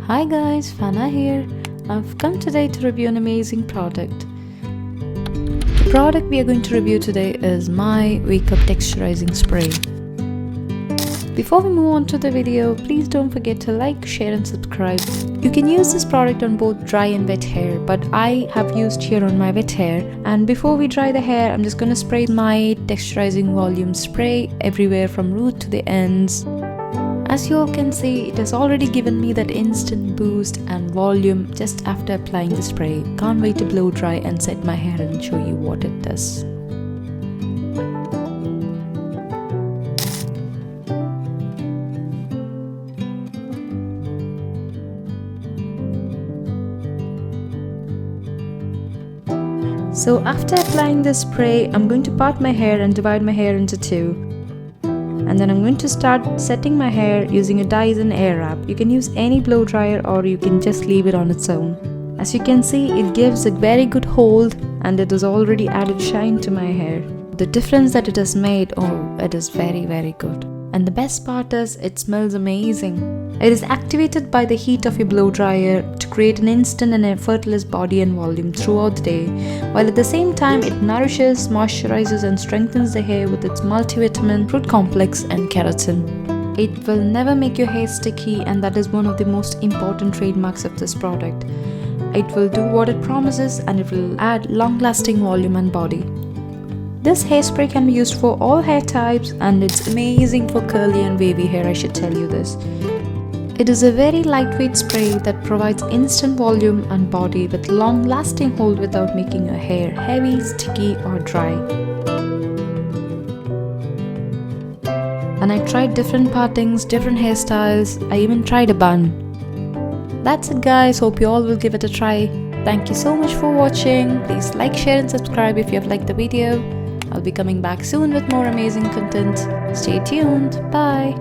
Hi guys, Fana here. I've come today to review an amazing product. The product we are going to review today is Maaii Wake Up Texturizing Spray. Before we move on to the video, please don't forget to like, share and subscribe. You can use this product on both dry and wet hair, but I have used here on my wet hair. And before we dry the hair, I'm just going to spray Maaii Texturizing Volume Spray everywhere from root to the ends. As you all can see, it has already given me that instant boost and volume just after applying the spray. Can't wait to blow dry and set my hair and show you what it does. So after applying the spray, I'm going to part my hair and divide my hair into two. And then I'm going to start setting my hair using a Dyson Airwrap. You can use any blow dryer or you can just leave it on its own. As you can see, it gives a very good hold and it has already added shine to my hair. The difference that it has made, oh, it is very good. And the best part is, it smells amazing. It is activated by the heat of your blow dryer to create an instant and effortless body and volume throughout the day, while at the same time it nourishes, moisturizes and strengthens the hair with its multivitamin, fruit complex and keratin. It will never make your hair sticky, and that is one of the most important trademarks of this product. It will do what it promises and it will add long-lasting volume and body. This hairspray can be used for all hair types and it's amazing for curly and wavy hair, I should tell you this. It is a very lightweight spray that provides instant volume and body with long-lasting hold without making your hair heavy, sticky or dry. And I tried different partings, different hairstyles, I even tried a bun. That's it guys, hope you all will give it a try. Thank you so much for watching. Please like, share and subscribe if you have liked the video. I'll be coming back soon with more amazing content. Stay tuned. Bye.